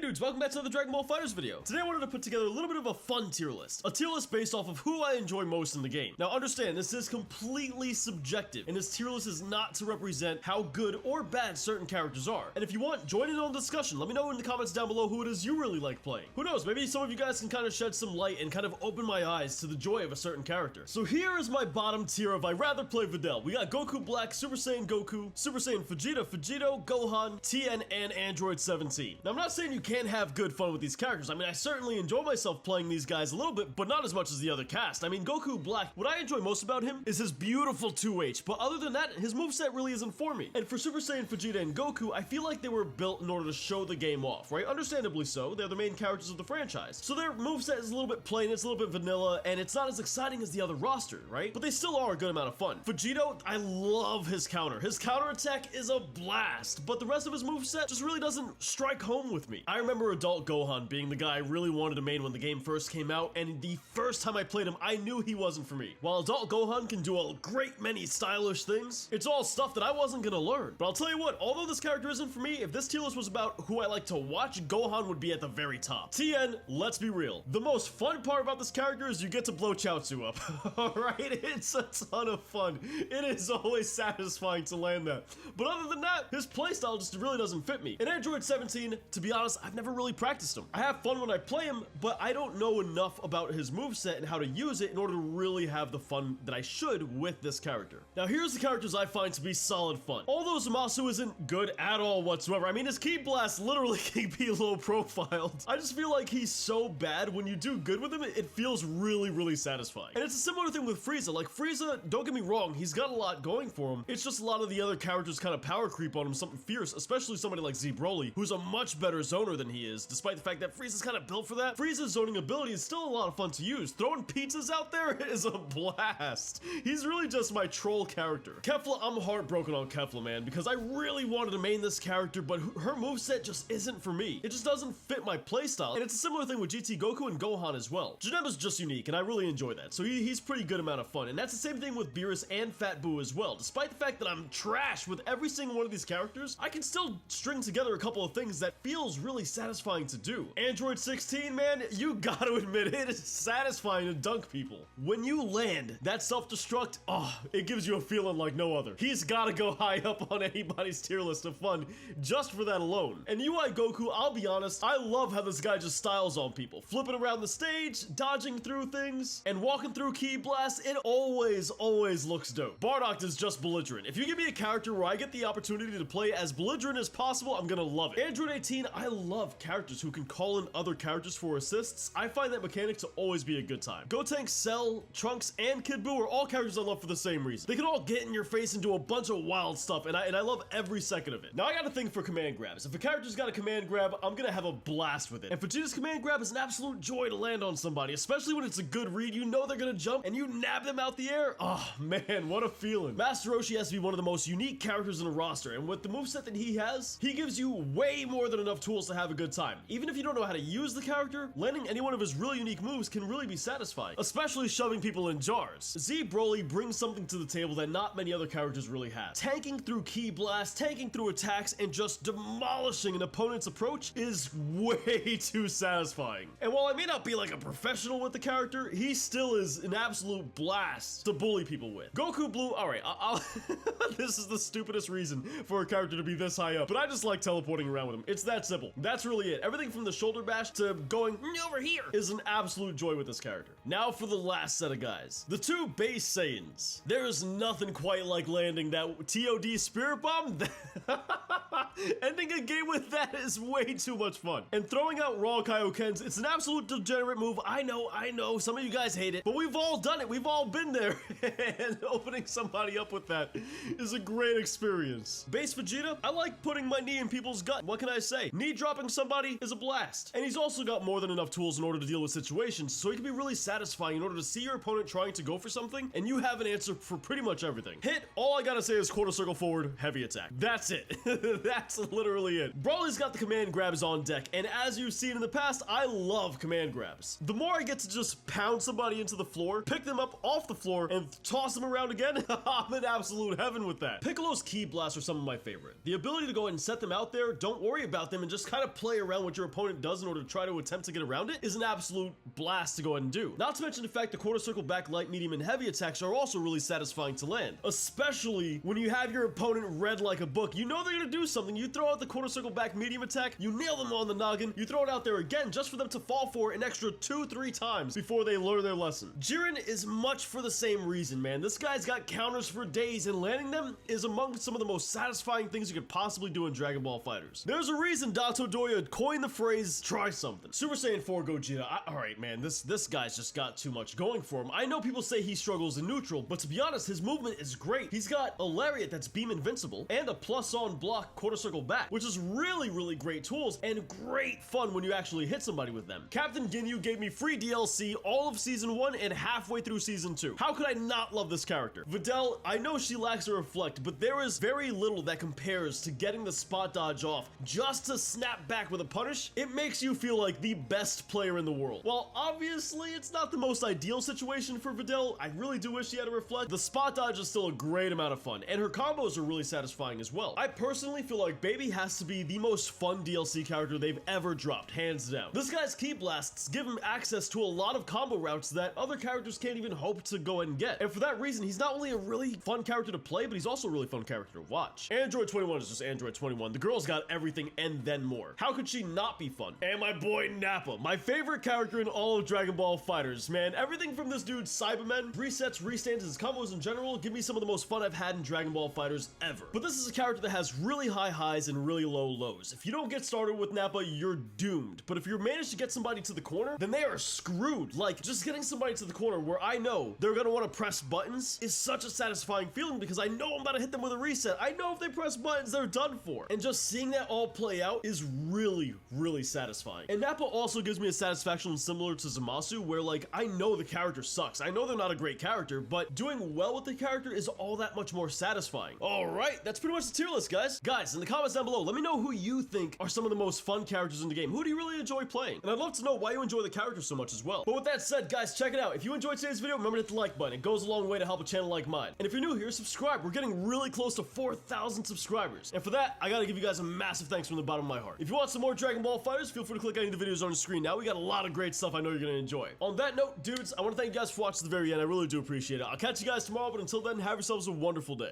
dudes, welcome back to the DragonBall FighterZ video. Today I wanted to put together a little bit of a fun tier list. A tier list based off of who I enjoy most in the game. Now understand, this is completely subjective, and this tier list is not to represent how good or bad certain characters are. And if you want, join in on the discussion. Let me know in the comments down below who it is you really like playing. Who knows, maybe some of you guys can kind of shed some light and kind of open my eyes to the joy of a certain character. So here is my bottom tier of I'd rather play Videl. We got Goku Black, Super Saiyan Goku, Super Saiyan Vegeta, Vegito, Gohan, Tien, and Android 17. Now I'm not saying you can't have good fun with these characters. I mean, I certainly enjoy myself playing these guys a little bit, but not as much as the other cast. I mean, Goku Black, what I enjoy most about him is his beautiful 2H, but other than that, his moveset really isn't for me. And for Super Saiyan Vegeta and Goku, I feel like they were built in order to show the game off, right? Understandably so, they're the main characters of the franchise. So their moveset is a little bit plain, it's a little bit vanilla, and it's not as exciting as the other roster, right? But they still are a good amount of fun. Vegito, I love his counter. His counter attack is a blast, but the rest of his moveset just really doesn't strike home with me. I remember adult Gohan being the guy I really wanted to main when the game first came out, and the first time I played him, I knew he wasn't for me. While adult Gohan can do a great many stylish things, it's all stuff that I wasn't gonna learn. But I'll tell you what, although this character isn't for me, if this tier list was about who I like to watch, Gohan would be at the very top. Tien, let's be real. The most fun part about this character is you get to blow Chaozu up. Alright, it's a ton of fun. It is always satisfying to land that. But other than that, his playstyle just really doesn't fit me. And Android 17, to be honest, I've never really practiced him. I have fun when I play him, but I don't know enough about his moveset and how to use it in order to really have the fun that I should with this character. Now here's the characters I find to be solid fun. Although Zamasu isn't good at all whatsoever, I mean his Ki Blast literally can be low profiled. I just feel like he's so bad, when you do good with him, it feels really satisfying. And it's a similar thing with Frieza. Like Frieza, don't get me wrong, he's got a lot going for him. It's just a lot of the other characters kind of power creep on him something fierce, especially somebody like Z Broly, who's a much better zoner than he is, despite the fact that Frieza's kind of built for that. Frieza's zoning ability is still a lot of fun to use. Throwing pizzas out there is a blast. He's really just my troll character. Kefla, I'm heartbroken on Kefla, man, because I really wanted to main this character, but her moveset just isn't for me. It just doesn't fit my playstyle, and it's a similar thing with GT Goku and Gohan as well. Janemba's just unique, and I really enjoy that, so he's pretty good amount of fun, and that's the same thing with Beerus and Fat Boo as well. Despite the fact that I'm trash with every single one of these characters, I can still string together a couple of things that feels really satisfying to do. Android 16, man, you gotta admit it is satisfying to dunk people. When you land that self-destruct, oh, it gives you a feeling like no other. He's gotta go high up on anybody's tier list of fun just for that alone. And UI Goku, I'll be honest, I love how this guy just styles on people. Flipping around the stage, dodging through things, and walking through Ki Blasts, it always looks dope. Bardock is just belligerent. If you give me a character where I get the opportunity to play as belligerent as possible, I'm gonna love it. Android 18, I love characters who can call in other characters for assists. I find that mechanic to always be a good time. Gotenks, Cell, Trunks, and Kid Buu are all characters I love for the same reason. They can all get in your face and do a bunch of wild stuff, and I love every second of it. Now I got a thing for command grabs. If a character's got a command grab, I'm gonna have a blast with it. And Vegeta's command grab is an absolute joy to land on somebody, especially when it's a good read. You know they're gonna jump, and you nab them out the air. Oh man, what a feeling. Master Roshi has to be one of the most unique characters in the roster, and with the moveset that he has, he gives you way more than enough tools to have a good time. Even if you don't know how to use the character, landing any one of his really unique moves can really be satisfying, especially shoving people in jars. Z Broly brings something to the table that not many other characters really have. Tanking through Ki Blast, tanking through attacks, and just demolishing an opponent's approach is way too satisfying. And while I may not be like a professional with the character, he still is an absolute blast to bully people with. Goku Blue, alright, this is the stupidest reason for a character to be this high up, but I just like teleporting around with him. It's that simple. That's really it. Everything from the shoulder bash to going over here is an absolute joy with this character. Now for the last set of guys. The two base Saiyans. There's nothing quite like landing that TOD Spirit Bomb. Ending a game with that is way too much fun. And throwing out Raw Kaiokens, it's an absolute degenerate move. I know, some of you guys hate it, but we've all done it. We've all been there. And opening somebody up with that is a great experience. Base Vegeta, I like putting my knee in people's gut. What can I say? Knee dropping somebody is a blast. And he's also got more than enough tools in order to deal with situations, so he can be really satisfying in order to see your opponent trying to go for something, and you have an answer for pretty much everything. Hit, all I gotta say is quarter circle forward, heavy attack. That's it. That's literally it. Brawly's got the command grabs on deck, and as you've seen in the past, I love command grabs. The more I get to just pound somebody into the floor, pick them up off the floor, and toss them around again, I'm in absolute heaven with that. Piccolo's Ki Blasts are some of my favorite. The ability to go ahead and set them out there, don't worry about them, and just kind of play around what your opponent does in order to try to attempt to get around it is an absolute blast to go ahead and do. Not to mention the fact the quarter circle back light, medium, and heavy attacks are also really satisfying to land. Especially when you have your opponent read like a book. You know they're gonna do something. You throw out the quarter circle back medium attack, you nail them on the noggin, you throw it out there again just for them to fall for an extra 2-3 times before they learn their lesson. Jiren is much for the same reason, man. This guy's got counters for days, and landing them is among some of the most satisfying things you could possibly do in Dragon Ball FighterZ. There's a reason Dato Doya coined the phrase, try something. Super Saiyan 4 Gogeta, alright man, this guy's just got too much going for him. I know people say he struggles in neutral, but to be honest, his movement is great. He's got a lariat that's beam invincible, and a plus on block quarter circle back, which is really great tools, and great fun when you actually hit somebody with them. Captain Ginyu gave me free DLC all of Season 1 and halfway through Season 2. How could I not love this character? Videl, I know she lacks a reflect, but there is very little that compares to getting the spot dodge off just to snap back with a punish. It makes you feel like the best player in the world. While obviously it's not the most ideal situation for Videl, I really do wish she had a reflect. The spot dodge is still a great amount of fun, and her combos are really satisfying as well. I personally feel like Baby has to be the most fun DLC character they've ever dropped, hands down. This guy's Ki Blasts give him access to a lot of combo routes that other characters can't even hope to go ahead and get. And for that reason, he's not only a really fun character to play, but he's also a really fun character to watch. Android 21 is just Android 21. The girl's got everything and then more. How could she not be fun? And my boy Nappa, my favorite character in all of Dragon Ball FighterZ, man. Everything from this dude's Cybermen, resets, restands, his combos in general give me some of the most fun I've had in Dragon Ball FighterZ ever. But this is a character that has really high highs and really low lows. If you don't get started with Nappa, you're doomed. But if you manage to get somebody to the corner, then they are screwed. Like, just getting somebody to the corner where I know they're gonna want to press buttons is such a satisfying feeling because I know I'm about to hit them with a reset. I know if they press buttons, they're done for. And just seeing that all play out is really satisfying. And Nappa also gives me a satisfaction similar to Zamasu, where like, I know the character sucks. I know they're not a great character, but doing well with the character is all that much more satisfying. All right, that's pretty much the tier list, guys. Guys, in the comments down below, let me know who you think are some of the most fun characters in the game. Who do you really enjoy playing? And I'd love to know why you enjoy the character so much as well. But with that said, guys, check it out. If you enjoyed today's video, remember to hit the like button. It goes a long way to help a channel like mine. And if you're new here, subscribe. We're getting really close to 4,000 subscribers. And for that, I gotta give you guys a massive thanks from the bottom of my heart. If you want some more Dragon Ball FighterZ, feel free to click any of the videos on the screen now. We got a lot of great stuff I know you're gonna enjoy. On that note, dudes, I want to thank you guys for watching to the very end. I really do appreciate it. I'll catch you guys tomorrow, but until then, have yourselves a wonderful day.